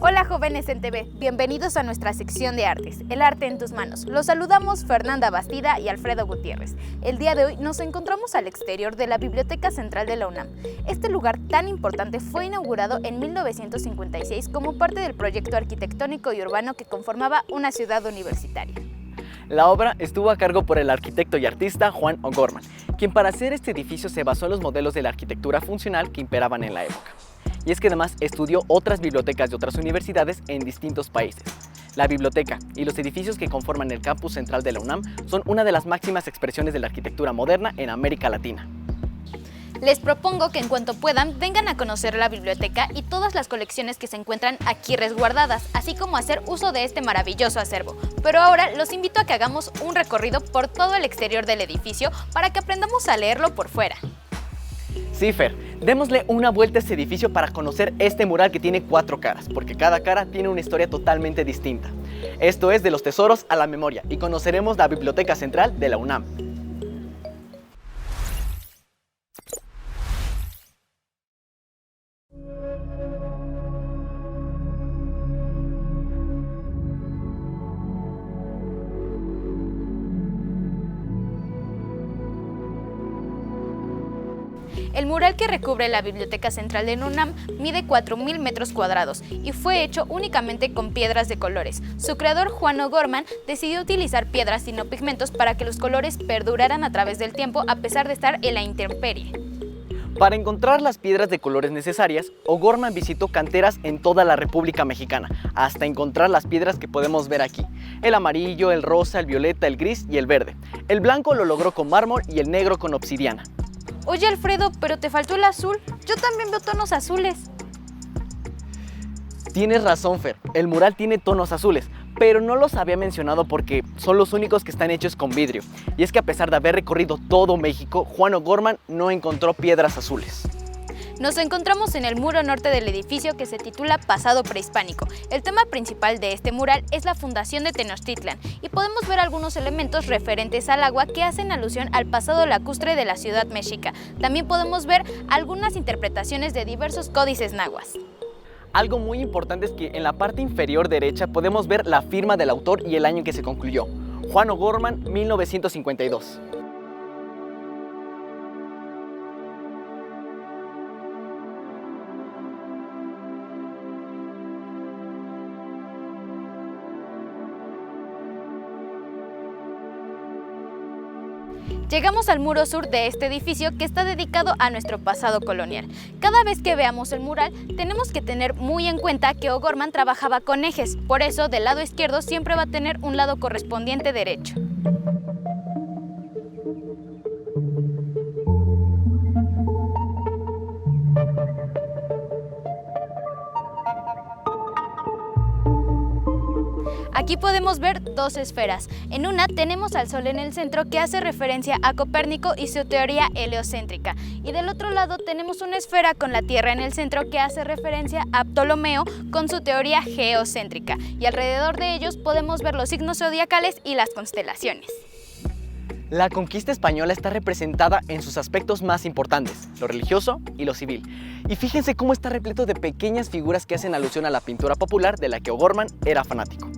Hola jóvenes en TV, bienvenidos a nuestra sección de artes, el arte en tus manos. Los saludamos Fernanda Bastida y Alfredo Gutiérrez. El día de hoy nos encontramos al exterior de la Biblioteca Central de la UNAM. Este lugar tan importante fue inaugurado en 1956 como parte del proyecto arquitectónico y urbano que conformaba una ciudad universitaria. La obra estuvo a cargo por el arquitecto y artista Juan O'Gorman, quien para hacer este edificio se basó en los modelos de la arquitectura funcional que imperaban en la época. Y es que además estudió otras bibliotecas de otras universidades en distintos países. La biblioteca y los edificios que conforman el campus central de la UNAM son una de las máximas expresiones de la arquitectura moderna en América Latina. Les propongo que en cuanto puedan vengan a conocer la biblioteca y todas las colecciones que se encuentran aquí resguardadas, así como hacer uso de este maravilloso acervo. Pero ahora los invito a que hagamos un recorrido por todo el exterior del edificio para que aprendamos a leerlo por fuera. Sí, Fer, démosle una vuelta a este edificio para conocer este mural que tiene 4 caras, porque cada cara tiene una historia totalmente distinta. Esto es De los tesoros a la memoria y conoceremos la Biblioteca Central de la UNAM. El mural que recubre la Biblioteca Central de la UNAM mide 4.000 metros cuadrados y fue hecho únicamente con piedras de colores. Su creador, Juan O'Gorman, decidió utilizar piedras y no pigmentos para que los colores perduraran a través del tiempo a pesar de estar en la intemperie. Para encontrar las piedras de colores necesarias, O'Gorman visitó canteras en toda la República Mexicana, hasta encontrar las piedras que podemos ver aquí: el amarillo, el rosa, el violeta, el gris y el verde. El blanco lo logró con mármol y el negro con obsidiana. Oye Alfredo, pero te faltó el azul. Yo también veo tonos azules. Tienes razón, Fer, el mural tiene tonos azules, pero no los había mencionado porque son los únicos que están hechos con vidrio. Y es que a pesar de haber recorrido todo México, Juan O'Gorman no encontró piedras azules. Nos encontramos en el muro norte del edificio que se titula Pasado Prehispánico. El tema principal de este mural es la fundación de Tenochtitlan y podemos ver algunos elementos referentes al agua que hacen alusión al pasado lacustre de la ciudad mexica. También podemos ver algunas interpretaciones de diversos códices nahuas. Algo muy importante es que en la parte inferior derecha podemos ver la firma del autor y el año en que se concluyó: Juan O'Gorman, 1952. Llegamos al muro sur de este edificio que está dedicado a nuestro pasado colonial. Cada vez que veamos el mural, tenemos que tener muy en cuenta que O'Gorman trabajaba con ejes, por eso del lado izquierdo siempre va a tener un lado correspondiente derecho. Aquí podemos ver dos esferas. En una tenemos al Sol en el centro, que hace referencia a Copérnico y su teoría heliocéntrica. Y del otro lado tenemos una esfera con la Tierra en el centro, que hace referencia a Ptolomeo con su teoría geocéntrica. Y alrededor de ellos podemos ver los signos zodiacales y las constelaciones. La conquista española está representada en sus aspectos más importantes: lo religioso y lo civil. Y fíjense cómo está repleto de pequeñas figuras que hacen alusión a la pintura popular de la que O'Gorman era fanático.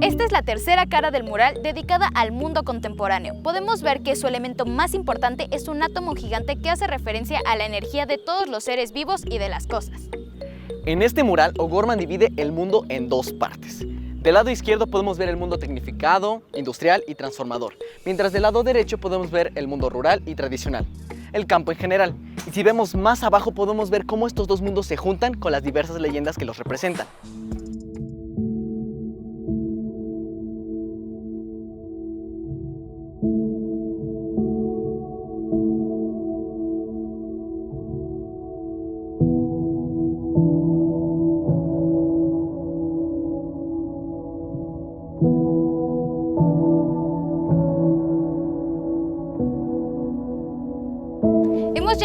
Esta es la tercera cara del mural dedicada al mundo contemporáneo. Podemos ver que su elemento más importante es un átomo gigante que hace referencia a la energía de todos los seres vivos y de las cosas. En este mural, O'Gorman divide el mundo en dos partes. Del lado izquierdo podemos ver el mundo tecnificado, industrial y transformador, mientras del lado derecho podemos ver el mundo rural y tradicional, el campo en general. Y si vemos más abajo podemos ver cómo estos dos mundos se juntan con las diversas leyendas que los representan.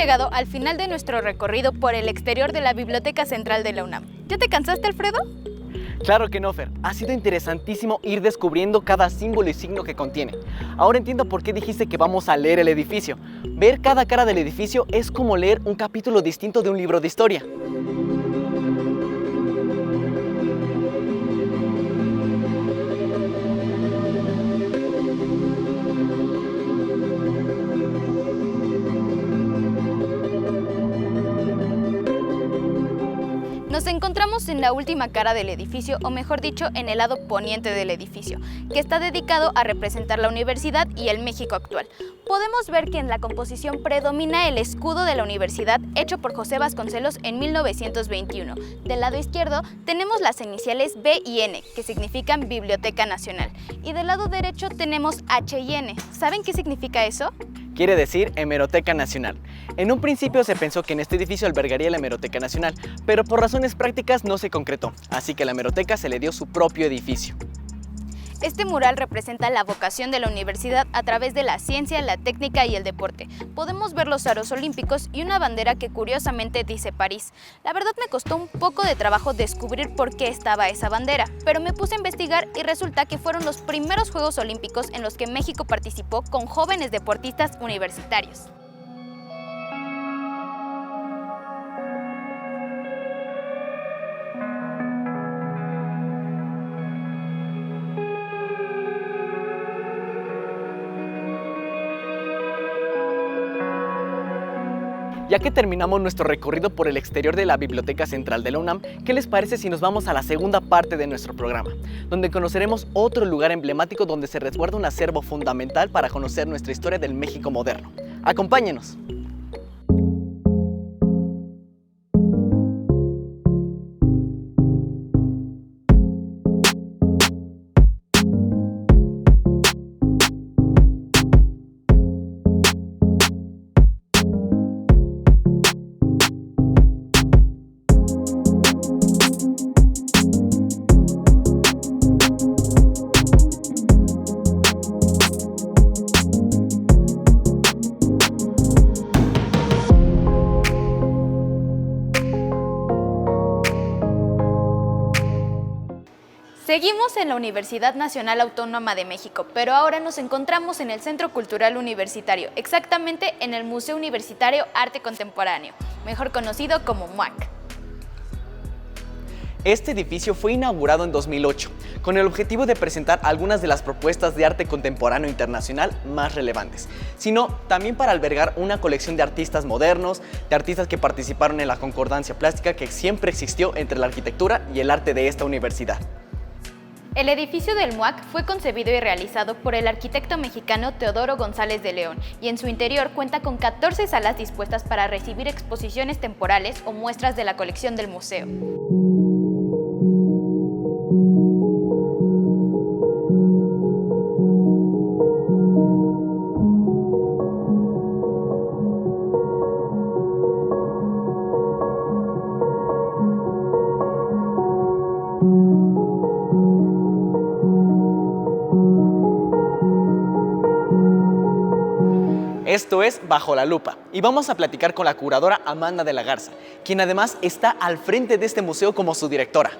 llegado al final de nuestro recorrido por el exterior de la Biblioteca Central de la UNAM. ¿Ya te cansaste, Alfredo? Claro que no, Fer. Ha sido interesantísimo ir descubriendo cada símbolo y signo que contiene. Ahora entiendo por qué dijiste que vamos a leer el edificio. Ver cada cara del edificio es como leer un capítulo distinto de un libro de historia. Nos encontramos en la última cara del edificio, o mejor dicho, en el lado poniente del edificio, que está dedicado a representar la universidad y el México actual. Podemos ver que en la composición predomina el escudo de la universidad hecho por José Vasconcelos en 1921. Del lado izquierdo tenemos las iniciales B y N, que significan Biblioteca Nacional. Y del lado derecho tenemos H y N. ¿Saben qué significa eso? Quiere decir Hemeroteca Nacional. En un principio se pensó que en este edificio albergaría la Hemeroteca Nacional, pero por razones prácticas no se concretó, así que a la hemeroteca se le dio su propio edificio. Este mural representa la vocación de la universidad a través de la ciencia, la técnica y el deporte. Podemos ver los aros olímpicos y una bandera que curiosamente dice París. La verdad me costó un poco de trabajo descubrir por qué estaba esa bandera, pero me puse a investigar y resulta que fueron los primeros Juegos Olímpicos en los que México participó con jóvenes deportistas universitarios. Ya que terminamos nuestro recorrido por el exterior de la Biblioteca Central de la UNAM, ¿qué les parece si nos vamos a la segunda parte de nuestro programa? Donde conoceremos otro lugar emblemático donde se resguarda un acervo fundamental para conocer nuestra historia del México moderno. ¡Acompáñenos! Seguimos en la Universidad Nacional Autónoma de México, pero ahora nos encontramos en el Centro Cultural Universitario, exactamente en el Museo Universitario Arte Contemporáneo, mejor conocido como MUAC. Este edificio fue inaugurado en 2008, con el objetivo de presentar algunas de las propuestas de arte contemporáneo internacional más relevantes, sino también para albergar una colección de artistas modernos, de artistas que participaron en la concordancia plástica que siempre existió entre la arquitectura y el arte de esta universidad. El edificio del MUAC fue concebido y realizado por el arquitecto mexicano Teodoro González de León y en su interior cuenta con 14 salas dispuestas para recibir exposiciones temporales o muestras de la colección del museo. Esto es Bajo la Lupa y vamos a platicar con la curadora Amanda de la Garza, quien además está al frente de este museo como su directora.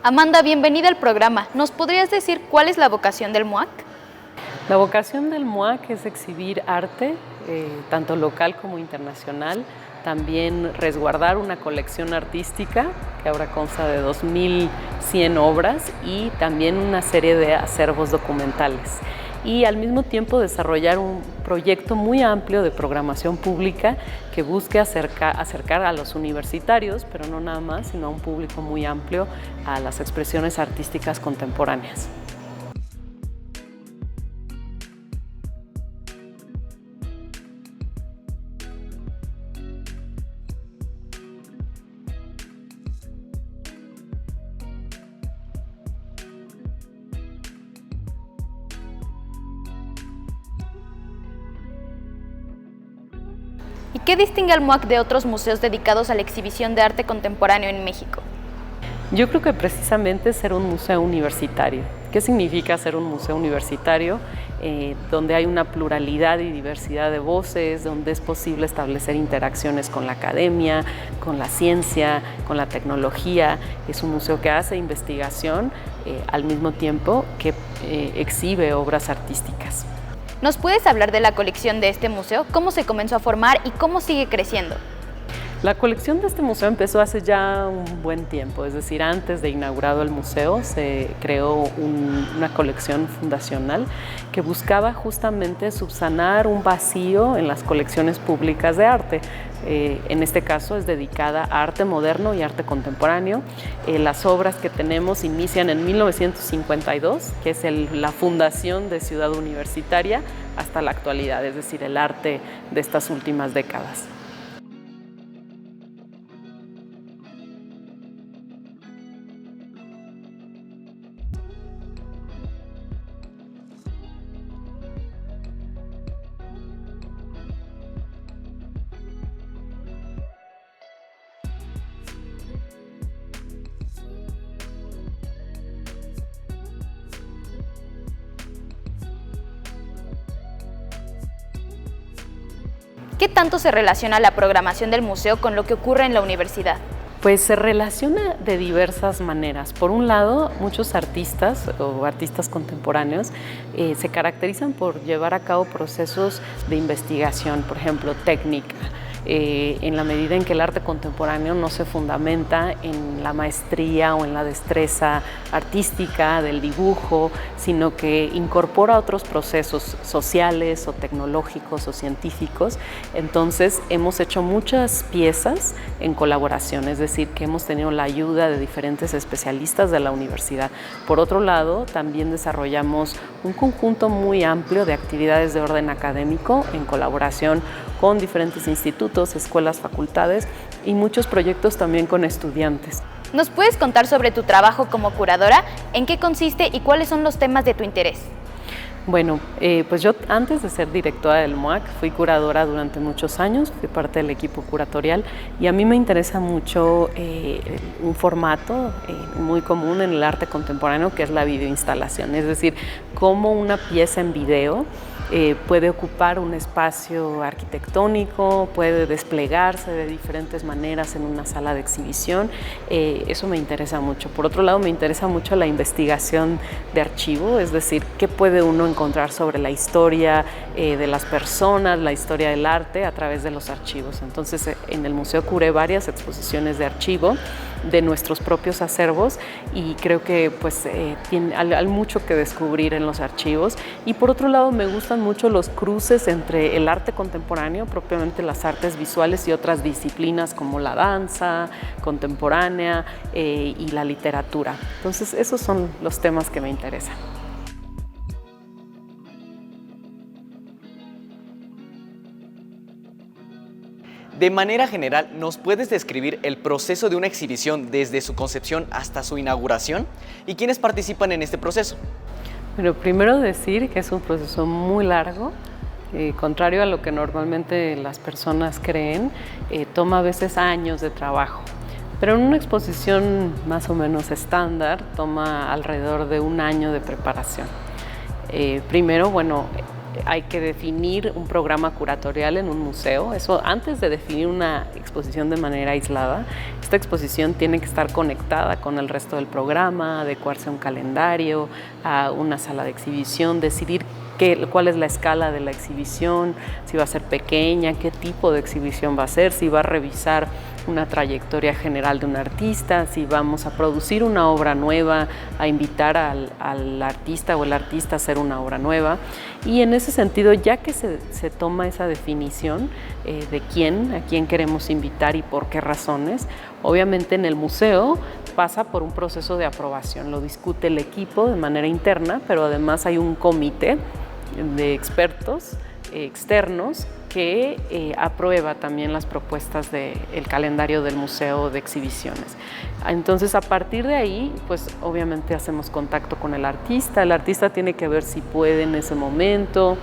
Amanda, bienvenida al programa. ¿Nos podrías decir cuál es la vocación del MUAC? La vocación del MUAC es exhibir arte, tanto local como internacional, también resguardar una colección artística que ahora consta de 2.100 obras y también una serie de acervos documentales. Y al mismo tiempo desarrollar un proyecto muy amplio de programación pública que busque acercar a los universitarios, pero no nada más, sino a un público muy amplio a las expresiones artísticas contemporáneas. ¿Y qué distingue al MUAC de otros museos dedicados a la exhibición de arte contemporáneo en México? Yo creo que precisamente ser un museo universitario. ¿Qué significa ser un museo universitario? Donde hay una pluralidad y diversidad de voces, donde es posible establecer interacciones con la academia, con la ciencia, con la tecnología. Es un museo que hace investigación al mismo tiempo que exhibe obras artísticas. ¿Nos puedes hablar de la colección de este museo? ¿Cómo se comenzó a formar y cómo sigue creciendo? La colección de este museo empezó hace ya un buen tiempo, es decir, antes de inaugurado el museo se creó una colección fundacional que buscaba justamente subsanar un vacío en las colecciones públicas de arte. En este caso es dedicada a arte moderno y arte contemporáneo. Las obras que tenemos inician en 1952, que es la fundación de Ciudad Universitaria, hasta la actualidad, es decir, el arte de estas últimas décadas. ¿Qué tanto se relaciona la programación del museo con lo que ocurre en la universidad? Pues se relaciona de diversas maneras. Por un lado, muchos artistas o artistas contemporáneos se caracterizan por llevar a cabo procesos de investigación, por ejemplo, técnica, en la medida en que el arte contemporáneo no se fundamenta en la maestría o en la destreza artística del dibujo, sino que incorpora otros procesos sociales o tecnológicos o científicos. Entonces hemos hecho muchas piezas en colaboración, es decir, que hemos tenido la ayuda de diferentes especialistas de la universidad. Por otro lado, también desarrollamos un conjunto muy amplio de actividades de orden académico en colaboración con diferentes institutos, escuelas, facultades y muchos proyectos también con estudiantes. ¿Nos puedes contar sobre tu trabajo como curadora? ¿En qué consiste y cuáles son los temas de tu interés? Bueno, pues yo antes de ser directora del MUAC fui curadora durante muchos años, fui parte del equipo curatorial y a mí me interesa mucho un formato muy común en el arte contemporáneo que es la videoinstalación, es decir, cómo una pieza en video puede ocupar un espacio arquitectónico, puede desplegarse de diferentes maneras en una sala de exhibición. Eso me interesa mucho. Por otro lado, me interesa mucho la investigación de archivo, es decir, qué puede uno encontrar sobre la historia de las personas, la historia del arte a través de los archivos. Entonces, en el museo curé varias exposiciones de archivo de nuestros propios acervos y creo que pues hay mucho que descubrir en los archivos. Y por otro lado, me gustan mucho los cruces entre el arte contemporáneo, propiamente las artes visuales y otras disciplinas como la danza contemporánea y la literatura. Entonces, esos son los temas que me interesan. De manera general, ¿nos puedes describir el proceso de una exhibición desde su concepción hasta su inauguración? ¿Y quiénes participan en este proceso? Bueno, primero decir que es un proceso muy largo, contrario a lo que normalmente las personas creen, toma a veces años de trabajo. Pero en una exposición más o menos estándar toma alrededor de un año de preparación. Primero, bueno, hay que definir un programa curatorial en un museo. Eso antes de definir una exposición de manera aislada. Esta exposición tiene que estar conectada con el resto del programa, adecuarse a un calendario, a una sala de exhibición, decidir cuál es la escala de la exhibición, si va a ser pequeña, qué tipo de exhibición va a ser, si va a revisar una trayectoria general de un artista, si vamos a producir una obra nueva, a invitar al artista o el artista a hacer una obra nueva. Y en ese sentido, ya que se toma esa definición de a quién queremos invitar y por qué razones, obviamente en el museo pasa por un proceso de aprobación, lo discute el equipo de manera interna, pero además hay un comité de expertos externos que aprueba también las propuestas del calendario del museo de exhibiciones. Entonces, a partir de ahí, pues obviamente hacemos contacto con el artista tiene que ver si puede en ese momento,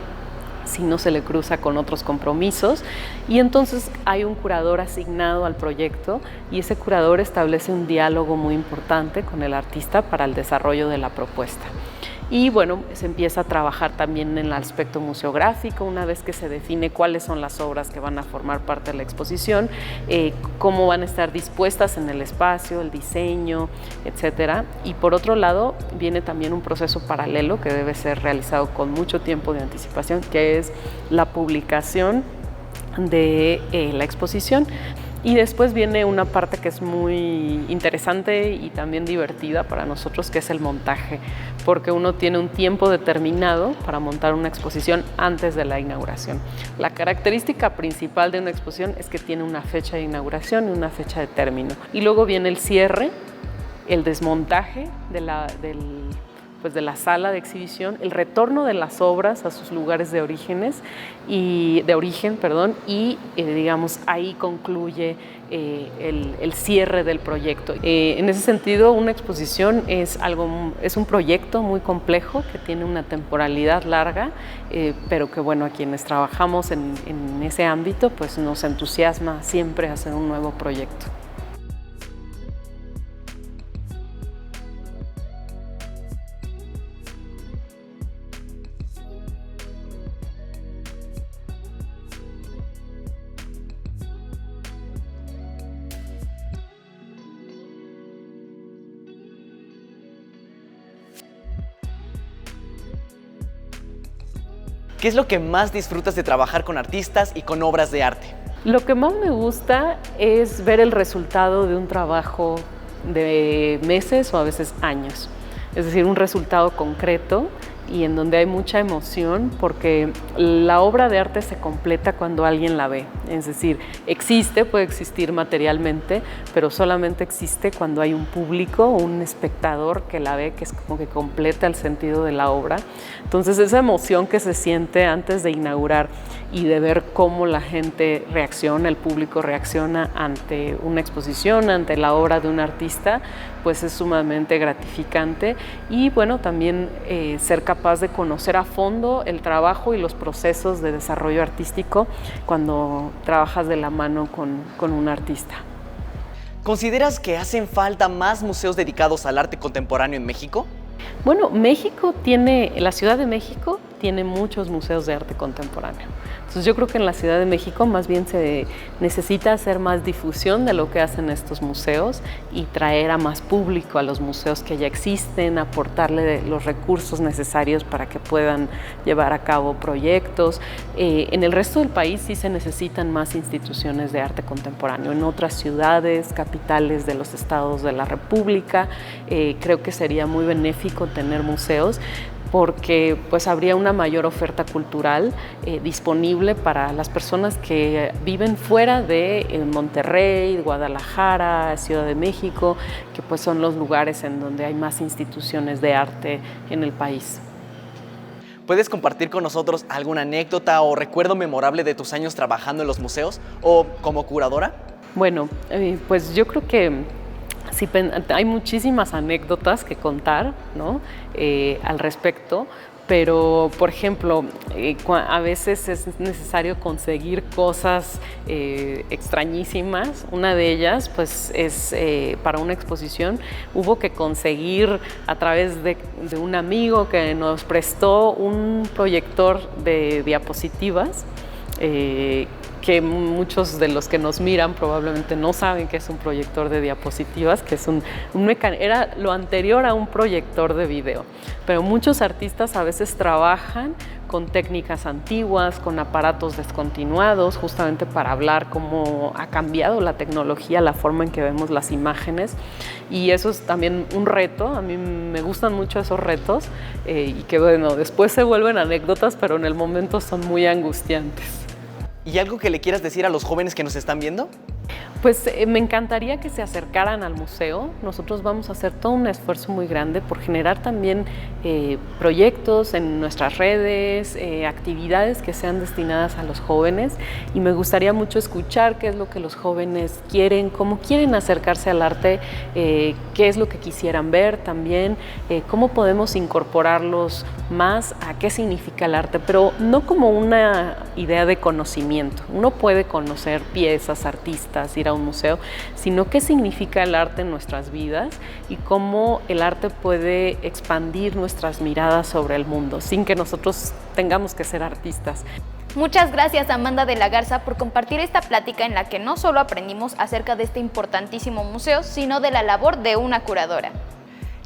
si no se le cruza con otros compromisos. Y entonces hay un curador asignado al proyecto y ese curador establece un diálogo muy importante con el artista para el desarrollo de la propuesta. Y bueno, se empieza a trabajar también en el aspecto museográfico, una vez que se define cuáles son las obras que van a formar parte de la exposición, cómo van a estar dispuestas en el espacio, el diseño, etcétera. Y por otro lado, viene también un proceso paralelo que debe ser realizado con mucho tiempo de anticipación, que es la publicación de la exposición. Y después viene una parte que es muy interesante y también divertida para nosotros, que es el montaje, porque uno tiene un tiempo determinado para montar una exposición antes de la inauguración. La característica principal de una exposición es que tiene una fecha de inauguración y una fecha de término. Y luego viene el cierre, el desmontaje de la sala de exhibición, el retorno de las obras a sus lugares de origen, digamos, ahí concluye el cierre del proyecto. En ese sentido, una exposición es un proyecto muy complejo que tiene una temporalidad larga, pero que bueno, a quienes trabajamos en ese ámbito, pues nos entusiasma siempre hacer un nuevo proyecto. ¿Qué es lo que más disfrutas de trabajar con artistas y con obras de arte? Lo que más me gusta es ver el resultado de un trabajo de meses o a veces años. Es decir, un resultado concreto y en donde hay mucha emoción, porque la obra de arte se completa cuando alguien la ve. Es decir, puede existir materialmente, pero solamente existe cuando hay un público, un espectador que la ve, que es como que completa el sentido de la obra. Entonces, esa emoción que se siente antes de inaugurar y de ver cómo la gente reacciona, el público reacciona ante una exposición, ante la obra de un artista, pues es sumamente gratificante. Y bueno, también ser capaz de conocer a fondo el trabajo y los procesos de desarrollo artístico cuando trabajas de la mano con un artista. ¿Consideras que hacen falta más museos dedicados al arte contemporáneo en México? Bueno, la Ciudad de México tiene muchos museos de arte contemporáneo. Entonces yo creo que en la Ciudad de México más bien se necesita hacer más difusión de lo que hacen estos museos y traer a más público a los museos que ya existen, aportarle los recursos necesarios para que puedan llevar a cabo proyectos. En el resto del país sí se necesitan más instituciones de arte contemporáneo. En otras ciudades, capitales de los estados de la República, creo que sería muy benéfico tener museos, porque pues habría una mayor oferta cultural disponible para las personas que viven fuera de Monterrey, Guadalajara, Ciudad de México, que pues son los lugares en donde hay más instituciones de arte en el país. ¿Puedes compartir con nosotros alguna anécdota o recuerdo memorable de tus años trabajando en los museos o como curadora? Bueno, pues yo creo que sí, hay muchísimas anécdotas que contar, ¿no? Al respecto, pero por ejemplo, a veces es necesario conseguir cosas extrañísimas. Una de ellas pues es para una exposición hubo que conseguir a través de un amigo que nos prestó un proyector de diapositivas, que muchos de los que nos miran probablemente no saben que es un proyector de diapositivas, que es era lo anterior a un proyector de video. Pero muchos artistas a veces trabajan con técnicas antiguas, con aparatos descontinuados, justamente para hablar cómo ha cambiado la tecnología, la forma en que vemos las imágenes. Y eso es también un reto. A mí me gustan mucho esos retos y que bueno, después se vuelven anécdotas, pero en el momento son muy angustiantes. ¿Y algo que le quieras decir a los jóvenes que nos están viendo? Pues me encantaría que se acercaran al museo. Nosotros vamos a hacer todo un esfuerzo muy grande por generar también proyectos en nuestras redes, actividades que sean destinadas a los jóvenes, y me gustaría mucho escuchar qué es lo que los jóvenes quieren, cómo quieren acercarse al arte, qué es lo que quisieran ver también, cómo podemos incorporarlos más a qué significa el arte, pero no como una idea de conocimiento. Uno puede conocer piezas, artistas, ir a un museo, sino qué significa el arte en nuestras vidas y cómo el arte puede expandir nuestras miradas sobre el mundo sin que nosotros tengamos que ser artistas. Muchas gracias, Amanda de la Garza, por compartir esta plática en la que no solo aprendimos acerca de este importantísimo museo, sino de la labor de una curadora.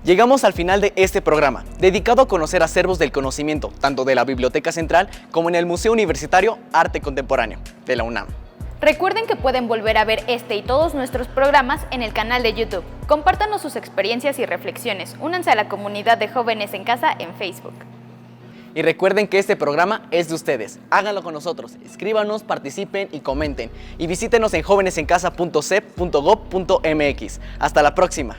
Llegamos al final de este programa, dedicado a conocer acervos del conocimiento, tanto de la Biblioteca Central como en el Museo Universitario Arte Contemporáneo de la UNAM. Recuerden que pueden volver a ver este y todos nuestros programas en el canal de YouTube. Compártanos sus experiencias y reflexiones. Únanse a la comunidad de Jóvenes en Casa en Facebook. Y recuerden que este programa es de ustedes. Háganlo con nosotros. Escríbanos, participen y comenten. Y visítenos en jovenesencasa.cep.gov.mx. Hasta la próxima.